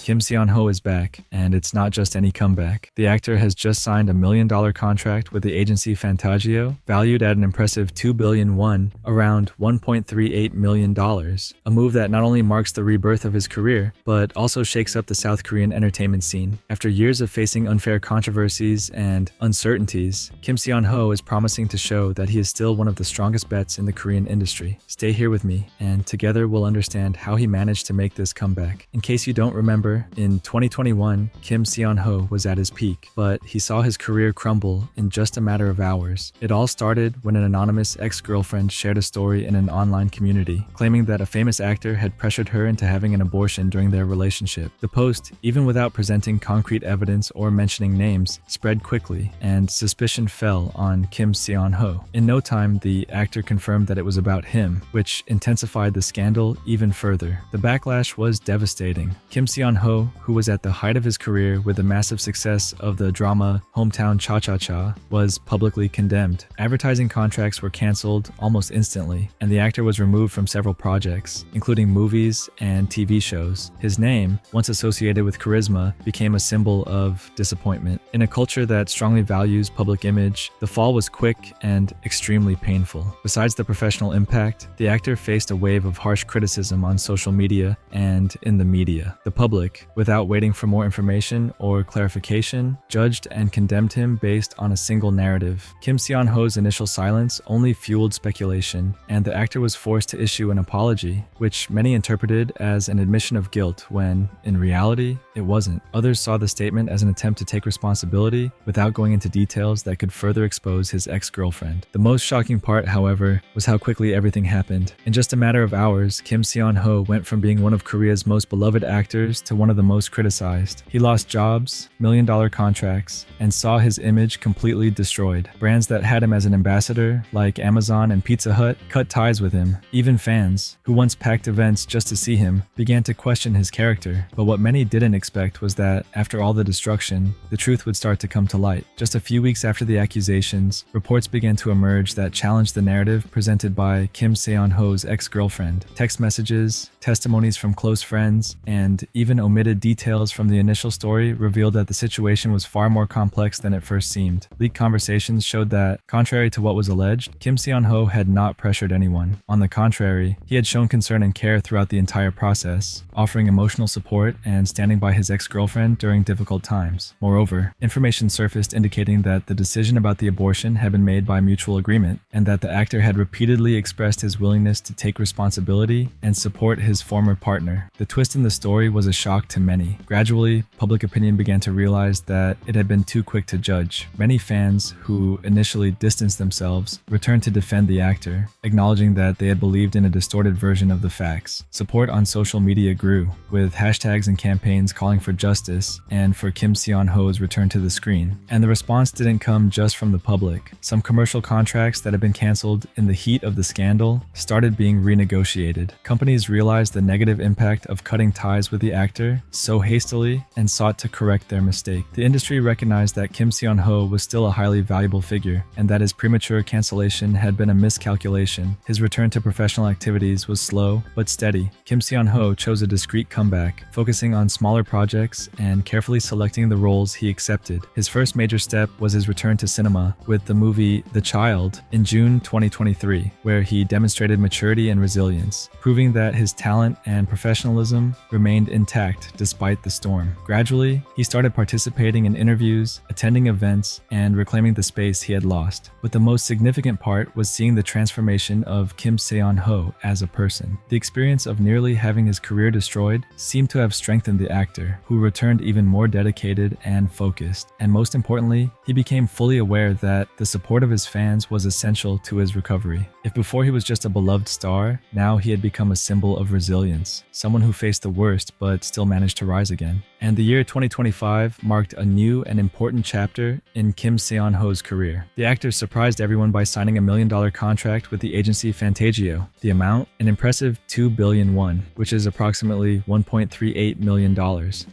Kim Seon Ho is back, and it's not just any comeback. The actor has just signed a $1 million contract with the agency Fantagio, valued at an impressive 2 billion won, around $1.38 million. A move that not only marks the rebirth of his career, but also shakes up the South Korean entertainment scene. After years of facing unfair controversies and uncertainties, Kim Seon Ho is promising to show that he is still one of the strongest bets in the Korean industry. Stay here with me, and together we'll understand how he managed to make this comeback. In case you don't remember, in 2021, Kim Seon Ho was at his peak, but he saw his career crumble in just a matter of hours. It all started when an anonymous ex-girlfriend shared a story in an online community, claiming that a famous actor had pressured her into having an abortion during their relationship. The post, even without presenting concrete evidence or mentioning names, spread quickly, and suspicion fell on Kim Seon Ho. In no time, the actor confirmed that it was about him, which intensified the scandal even further. The backlash was devastating. Kim Seon Ho, who was at the height of his career with the massive success of the drama Hometown Cha-Cha-Cha, was publicly condemned. Advertising contracts were canceled almost instantly, and the actor was removed from several projects, including movies and TV shows. His name, once associated with charisma, became a symbol of disappointment. In a culture that strongly values public image, the fall was quick and extremely painful. Besides the professional impact, the actor faced a wave of harsh criticism on social media and in the media. The public, without waiting for more information or clarification, judged and condemned him based on a single narrative. Kim Seon Ho's initial silence only fueled speculation, and the actor was forced to issue an apology, which many interpreted as an admission of guilt when, in reality, it wasn't. Others saw the statement as an attempt to take responsibility without going into details that could further expose his ex-girlfriend. The most shocking part, however, was how quickly everything happened. In just a matter of hours, Kim Seon Ho went from being one of Korea's most beloved actors to one of the most criticized. He lost jobs, million-dollar contracts, and saw his image completely destroyed. Brands that had him as an ambassador, like Amazon and Pizza Hut, cut ties with him. Even fans, who once packed events just to see him, began to question his character. But what many didn't expect was that, after all the destruction, the truth would start to come to light. Just a few weeks after the accusations, reports began to emerge that challenged the narrative presented by Kim Seon Ho's ex-girlfriend. Text messages, testimonies from close friends, and even omitted details from the initial story revealed that the situation was far more complex than it first seemed. Leaked conversations showed that, contrary to what was alleged, Kim Seon Ho had not pressured anyone. On the contrary, he had shown concern and care throughout the entire process, offering emotional support and standing by his ex-girlfriend during difficult times. Moreover, information surfaced indicating that the decision about the abortion had been made by mutual agreement, and that the actor had repeatedly expressed his willingness to take responsibility and support his former partner. The twist in the story was a shock to many. Gradually, public opinion began to realize that it had been too quick to judge. Many fans, who initially distanced themselves, returned to defend the actor, acknowledging that they had believed in a distorted version of the facts. Support on social media grew, with hashtags and campaigns calling for justice and for Kim Seon Ho's return to the screen. And the response didn't come just from the public. Some commercial contracts that had been canceled in the heat of the scandal started being renegotiated. Companies realized the negative impact of cutting ties with the actor so hastily and sought to correct their mistake. The industry recognized that Kim Seon Ho was still a highly valuable figure, and that his premature cancellation had been a miscalculation. His return to professional activities was slow but steady. Kim Seon Ho chose a discreet comeback, focusing on smaller projects and carefully selecting the roles he accepted. His first major step was his return to cinema with the movie The Child in June 2023, where he demonstrated maturity and resilience, proving that his talent and professionalism remained intact despite the storm. Gradually, he started participating in interviews, attending events, and reclaiming the space he had lost. But the most significant part was seeing the transformation of Kim Seon Ho as a person. The experience of nearly having his career destroyed seemed to have strengthened the actor, who returned even more dedicated and focused. And most importantly, he became fully aware that the support of his fans was essential to his recovery. If before he was just a beloved star, now he had become a symbol of resilience, someone who faced the worst but still managed to rise again. And the year 2025 marked a new and important chapter in Kim Seon Ho's career. The actor surprised everyone by signing a $1 million contract with the agency Fantagio. The amount, an impressive 2 billion won, which is approximately $1.38 million,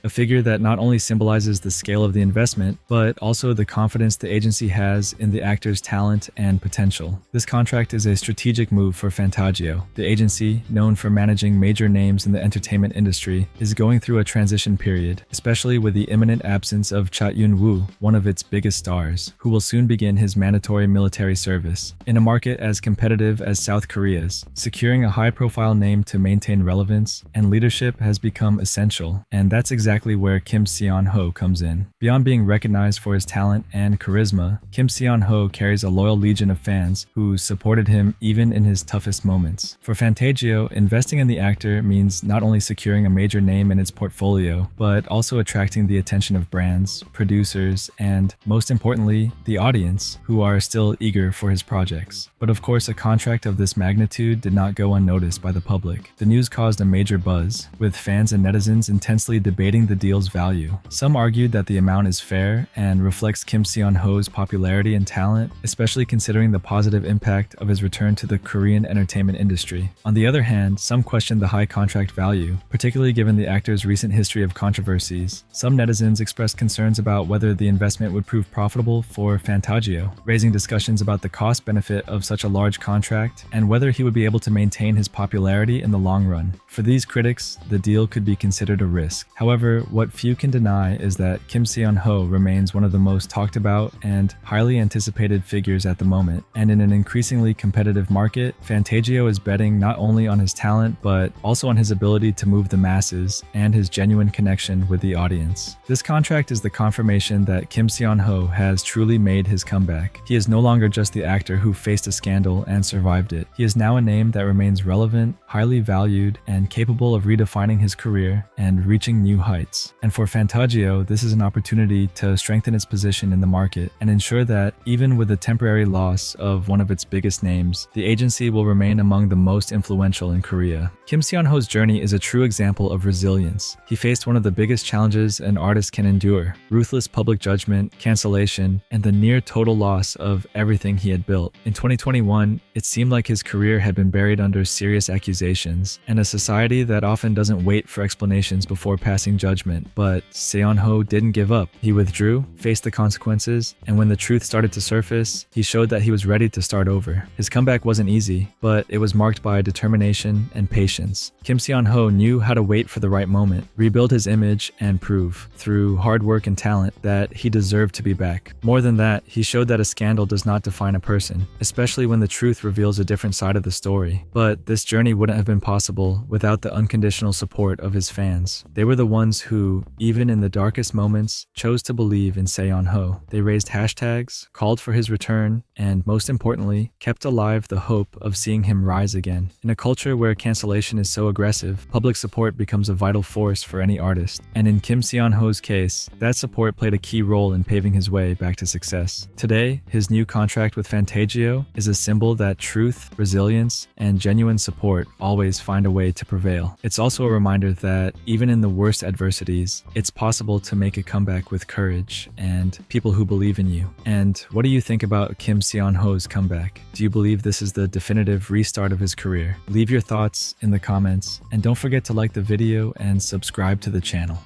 a figure that not only symbolizes the scale of the investment, but also the confidence the agency has in the actor's talent and potential. This contract is a strategic move for Fantagio. The agency, known for managing major names in the entertainment industry, is going going through a transition period, especially with the imminent absence of Cha Eun-woo, one of its biggest stars, who will soon begin his mandatory military service. In a market as competitive as South Korea's, securing a high-profile name to maintain relevance and leadership has become essential, and that's exactly where Kim Seon Ho comes in. Beyond being recognized for his talent and charisma, Kim Seon Ho carries a loyal legion of fans who supported him even in his toughest moments. For Fantagio, investing in the actor means not only securing a major name in its portfolio, but also attracting the attention of brands, producers, and, most importantly, the audience, who are still eager for his projects. But of course, a contract of this magnitude did not go unnoticed by the public. The news caused a major buzz, with fans and netizens intensely debating the deal's value. Some argued that the amount is fair and reflects Kim Seon Ho's popularity and talent, especially considering the positive impact of his return to the Korean entertainment industry. On the other hand, some questioned the high contract value, particularly given the actor's recent history of controversies. Some netizens expressed concerns about whether the investment would prove profitable for Fantagio, raising discussions about the cost-benefit of such a large contract and whether he would be able to maintain his popularity in the long run. For these critics, the deal could be considered a risk. However, what few can deny is that Kim Seon Ho remains one of the most talked about and highly anticipated figures at the moment, and in an increasingly competitive market, Fantagio is betting not only on his talent but also on his ability to move the masses and his genuine connection with the audience. This contract is the confirmation that Kim Seon Ho has truly made his comeback. He is no longer just the actor who faced a scandal and survived it. He is now a name that remains relevant, highly valued, and capable of redefining his career and reaching new heights. And for Fantagio, this is an opportunity to strengthen its position in the market and ensure that, even with the temporary loss of one of its biggest names, the agency will remain among the most influential in Korea. Kim Seon Ho's journey is a true example of resilience. He faced one of the biggest challenges an artist can endure: ruthless public judgment, cancellation, and the near total loss of everything he had built. In 2021, it seemed like his career had been buried under serious accusations and a society that often doesn't wait for explanations before passing judgment. But Seon Ho didn't give up. He withdrew, faced the consequences, and when the truth started to surface, he showed that he was ready to start over. His comeback wasn't easy, but it was marked by determination and patience. Kim Seon Ho knew how to wait for the right moment, rebuild his image, and prove, through hard work and talent, that he deserved to be back. More than that, he showed that a scandal does not define a person, especially when the truth reveals a different side of the story. But this journey wouldn't have been possible without the unconditional support of his fans. They were the ones who, even in the darkest moments, chose to believe in Seon Ho. They raised hashtags, called for his return, and most importantly, kept alive the hope of seeing him rise again. In a culture where cancellation is so aggressive, public support becomes a vital force for any artist. And in Kim Seon Ho's case, that support played a key role in paving his way back to success. Today, his new contract with Fantagio is a symbol that truth, resilience, and genuine support always find a way to prevail. It's also a reminder that even in the worst adversities, it's possible to make a comeback with courage and people who believe in you. And what do you think about Kim Seon Ho's comeback? Do you believe this is the definitive restart of his career? Leave your thoughts in the comments, and don't forget to like the video and subscribe to the channel.